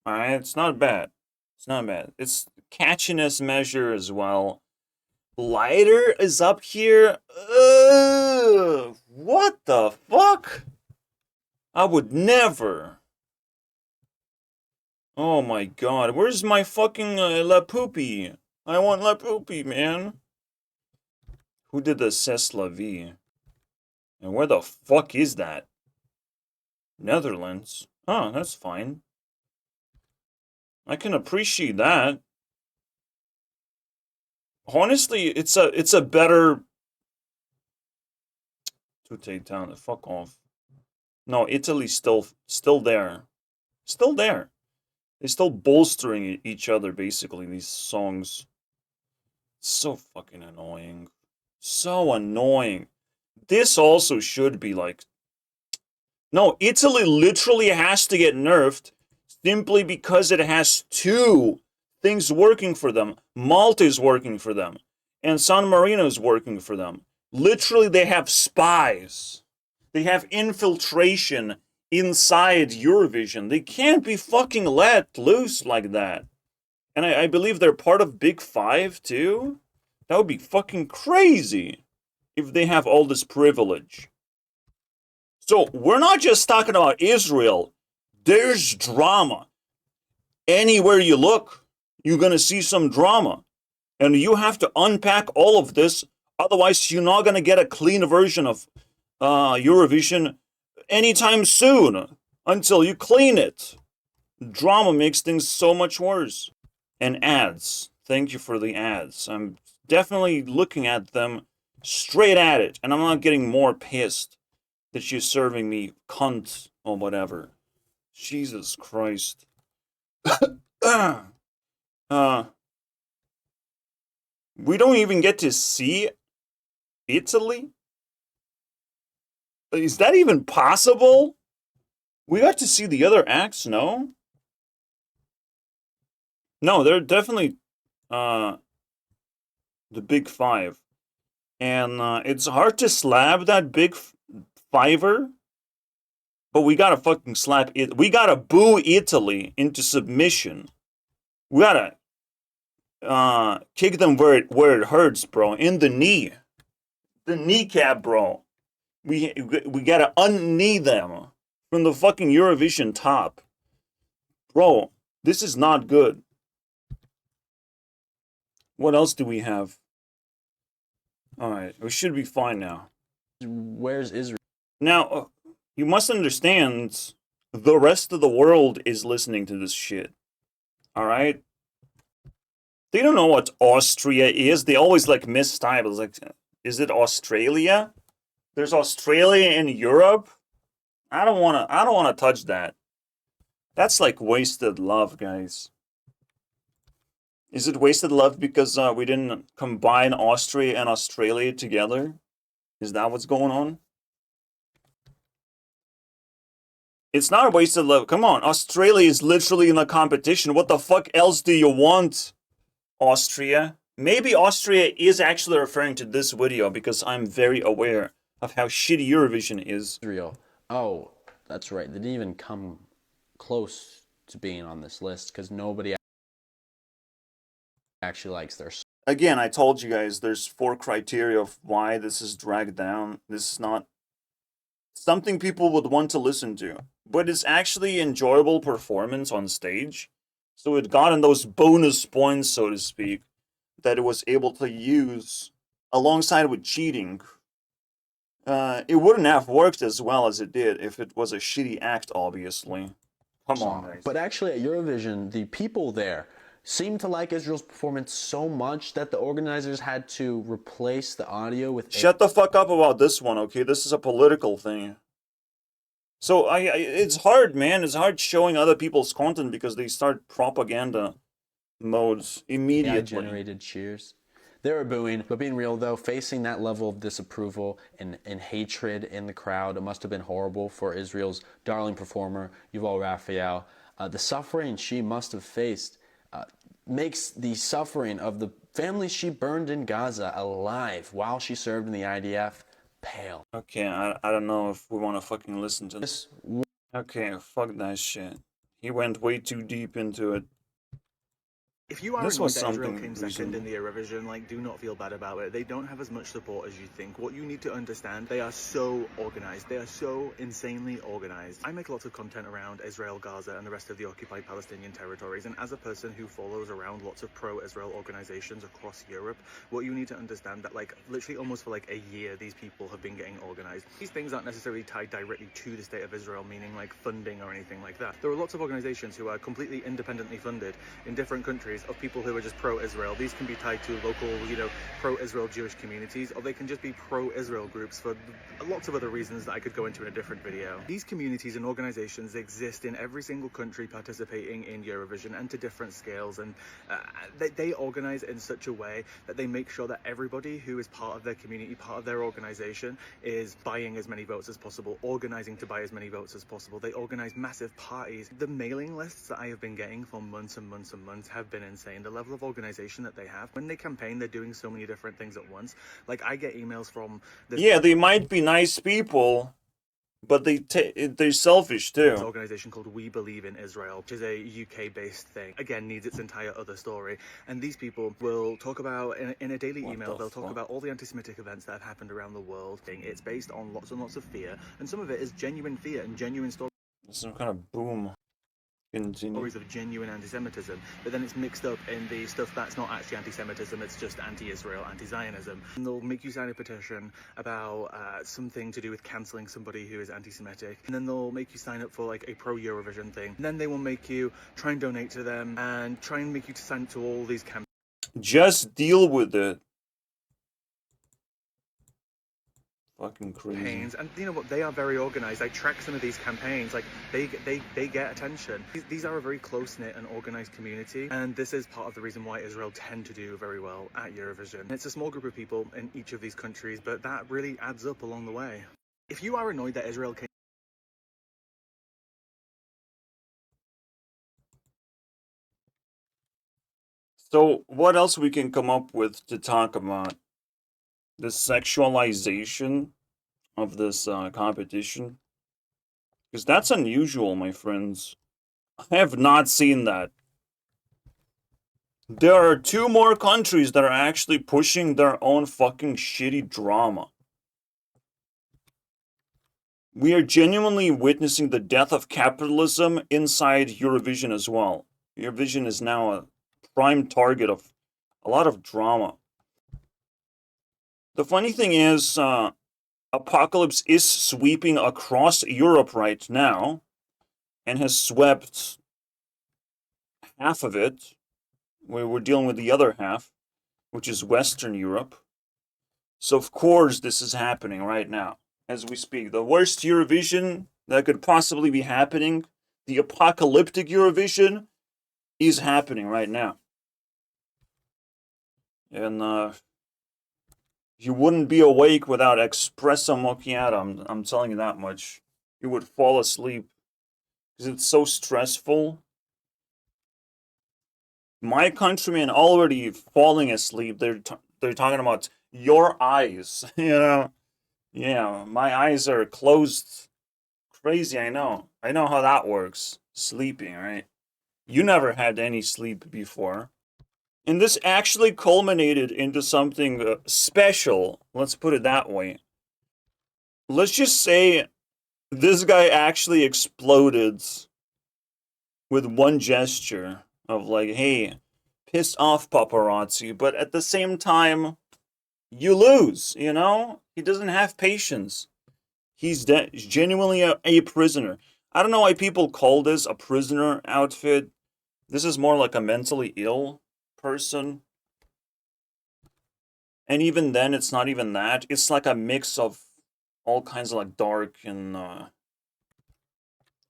Alright? It's not bad. It's not bad. It's catchiness measure as well. Lighter is up here. What the fuck? I would never. Oh my god. Where's my fucking La Poupie? I want La Poupie, man. Who did the C'est la vie? And where the fuck is that? Netherlands. Oh, that's fine. I can appreciate that. Honestly, it's a better to take down. Fuck off. No, Italy's still there. Still there. They're still bolstering each other basically, these songs. So fucking annoying. So annoying. This also should be like... No, Italy literally has to get nerfed simply because it has two things working for them. Malta is working for them. And San Marino is working for them. Literally, they have spies. They have infiltration inside Eurovision. They can't be fucking let loose like that. And I believe they're part of Big Five, too? That would be fucking crazy if they have all this privilege. So, we're not just talking about Israel. There's drama. Anywhere you look, you're gonna see some drama. And you have to unpack all of this, otherwise you're not gonna get a clean version of Eurovision anytime soon, until you clean it. Drama makes things so much worse. And ads. Thank you for the ads. I'm definitely looking at them straight at it, and I'm not getting more pissed that she's serving me cunt or whatever. Jesus Christ. We don't even get to see Italy? Is that even possible? We got to see the other acts, no? No, they're definitely the Big Five. And it's hard to slab that Big Fiver But we gotta fucking slap it. We gotta boo Italy into submission. We gotta kick them where it hurts, bro. In the knee, the kneecap, bro. We gotta unknee them from the fucking Eurovision top, bro. This is not good. What else do we have? All right, we should be fine now. Where's Israel? Now, you must understand, the rest of the world is listening to this shit. All right. They don't know what Austria is. They always like mistype. It's like, is it Australia? There's Australia in Europe. I don't wanna touch that. That's like wasted love, guys. Is it wasted love because we didn't combine Austria and Australia together? Is that what's going on? It's not a wasted love. Come on, Australia is literally in the competition. What the fuck else do you want, Austria? Maybe Austria is actually referring to this video because I'm very aware of how shitty Eurovision is. Israel. Oh, that's right. They didn't even come close to being on this list because nobody actually likes their song. Again, I told you guys there's 4 criteria of why this is dragged down. This is not something people would want to listen to, but it's actually enjoyable performance on stage. So it got in those bonus points, so to speak, that it was able to use alongside with cheating. It wouldn't have worked as well as it did if it was a shitty act, obviously. Come on, guys. But actually at Eurovision, the people there seemed to like Israel's performance so much that the organizers had to replace the audio with... Shut the fuck up about this one, okay? This is a political thing. So it's hard, man. It's hard showing other people's content because they start propaganda modes immediately. AI-generated cheers. They were booing, but being real though, facing that level of disapproval and hatred in the crowd, it must have been horrible for Israel's darling performer, Yuval Raphael. The suffering she must have faced makes the suffering of the families she burned in Gaza alive while she served in the IDF pale. Okay, I don't know if we want to fucking listen to this. Okay, fuck that shit. He went way too deep into it. If you are This annoyed was that Israel something came second recent. in the Eurovision, like, do not feel bad about it. They don't have as much support as you think. What you need to understand, they are so organized. They are so insanely organized. I make lots of content around Israel, Gaza, and the rest of the occupied Palestinian territories. And as a person who follows around lots of pro-Israel organizations across Europe, what you need to understand that, like, literally almost for like a year, these people have been getting organized. These things aren't necessarily tied directly to the state of Israel, meaning like funding or anything like that. There are lots of organizations who are completely independently funded in different countries of people who are just pro-Israel. These can be tied to local, pro-Israel Jewish communities, or they can just be pro-Israel groups for lots of other reasons that I could go into in a different video. These communities and organizations exist in every single country participating in Eurovision and to different scales, and they organize in such a way that they make sure that everybody who is part of their community, part of their organization, is buying as many votes as possible, organizing to buy as many votes as possible. They organize massive parties. The mailing lists that I have been getting for months and months and months have been insane. The level of organization that they have. When they campaign, they're doing so many different things at once. Like, I get emails from this... Yeah, they might be nice people, but they're selfish too. This organization called We Believe in Israel, which is a UK-based thing. Again, needs its entire other story. And these people will talk about, in a daily email, they'll talk about all the anti-Semitic events that have happened around the world. It's based on lots and lots of fear, and some of it is genuine fear and genuine stories. Some kind of boom. Continue. Stories of genuine anti-Semitism, but then it's mixed up in the stuff that's not actually anti-Semitism, it's just anti-Israel, anti-Zionism. And they'll make you sign a petition about something to do with cancelling somebody who is anti-Semitic, and then they'll make you sign up for like a pro-Eurovision thing, and then they will make you try and donate to them and try and make you to sign up to all these campaigns. Just deal with it. Fucking crazy. And you know what, they are very organized. I track some of these campaigns, like they get attention. These are a very close-knit and organized community, and this is part of the reason why Israel tend to do very well at Eurovision. And it's a small group of people in each of these countries, but that really adds up along the way. If you are annoyed that Israel came... So what else we can come up with to talk about? The sexualization of this competition. Because that's unusual, my friends. I have not seen that. There are 2 more countries that are actually pushing their own fucking shitty drama. We are genuinely witnessing the death of capitalism inside Eurovision as well. Eurovision is now a prime target of a lot of drama. The funny thing is, Apocalypse is sweeping across Europe right now and has swept half of it. We're dealing with the other half, which is Western Europe. So of course this is happening right now as we speak. The worst Eurovision that could possibly be happening, the apocalyptic Eurovision, is happening right now. And you wouldn't be awake without espresso macchiato. I'm telling you that much. You would fall asleep because it's so stressful. My countrymen already falling asleep. They're talking about your eyes. Yeah, my eyes are closed. Crazy, I know. I know how that works. Sleeping, right? You never had any sleep before. And this actually culminated into something special. Let's put it that way. Let's just say this guy actually exploded with one gesture of like, hey, piss off paparazzi, but at the same time, you lose, you know? He doesn't have patience. He's genuinely a prisoner. I don't know why people call this a prisoner outfit. This is more like a mentally ill person. And even then, it's not even that. It's like a mix of all kinds of like dark and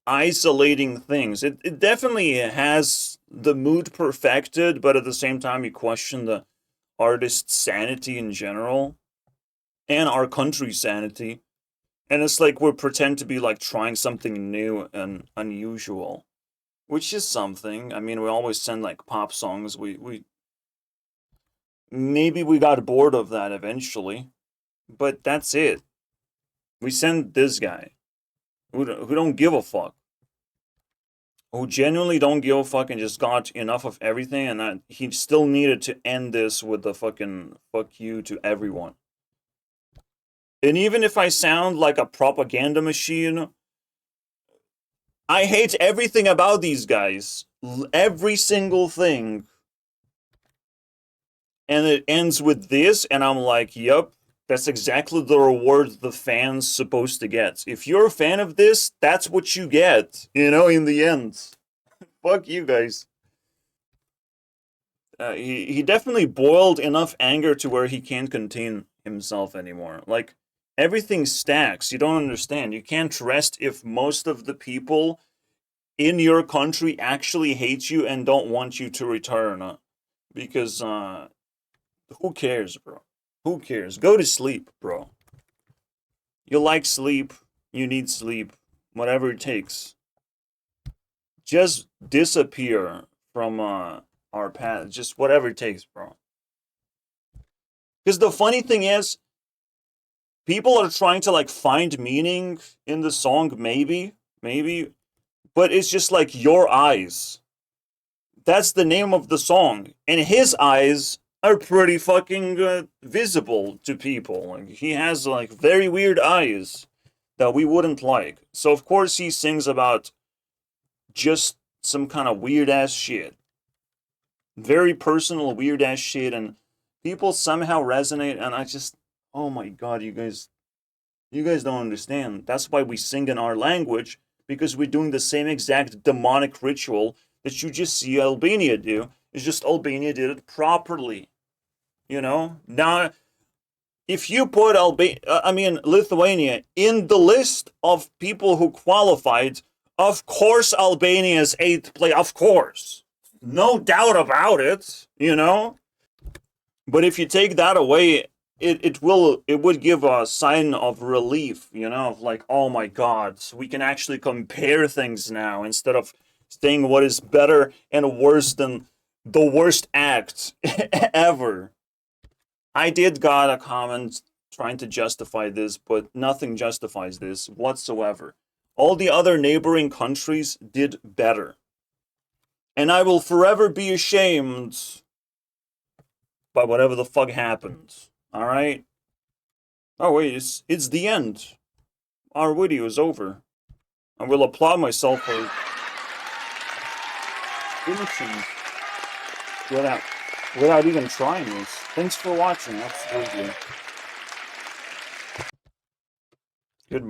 isolating things. It definitely has the mood perfected, but at the same time, you question the artist's sanity in general and our country's sanity. And it's like we pretend to be like trying something new and unusual, which is something. I mean, we always send like pop songs. We maybe we got bored of that eventually, but that's it. We send this guy who don't give a fuck, who genuinely don't give a fuck and just got enough of everything, and that he still needed to end this with the fucking fuck you to everyone. And even if I sound like a propaganda machine, I hate everything about these guys. Every single thing. And it ends with this, and I'm like, yep, that's exactly the reward the fan's supposed to get. If you're a fan of this, that's what you get, you know, in the end. Fuck you guys. He definitely boiled enough anger to where he can't contain himself anymore. Like, everything stacks. You don't understand. You can't rest if most of the people in your country actually hate you and don't want you to return. Because, who cares, bro? Who cares? Go to sleep, bro. You like sleep. You need sleep. Whatever it takes. Just disappear from our path. Just whatever it takes, bro. Because the funny thing is, people are trying to like find meaning in the song, maybe, but it's just like your eyes. That's the name of the song, and his eyes are pretty fucking visible to people. Like, he has like very weird eyes that we wouldn't like. So of course he sings about just some kind of weird ass shit, very personal weird ass shit, and people somehow resonate. And I just, oh my god, you guys don't understand. That's why we sing in our language, because we're doing the same exact demonic ritual that you just see Albania do. It's just Albania did it properly. You know? Now, if you put Lithuania in the list of people who qualified, of course Albania's 8th place, of course. No doubt about it, you know? But if you take that away, it would give a sign of relief, you know, of like, oh my god, so we can actually compare things now instead of saying what is better and worse than the worst act ever. I did got a comment trying to justify this, but nothing justifies this whatsoever. All the other neighboring countries did better. And I will forever be ashamed by whatever the fuck happens. Alright? Oh wait, it's the end. Our video is over. I will applaud myself for finishing without even trying this. Thanks for watching. Absolutely. Good.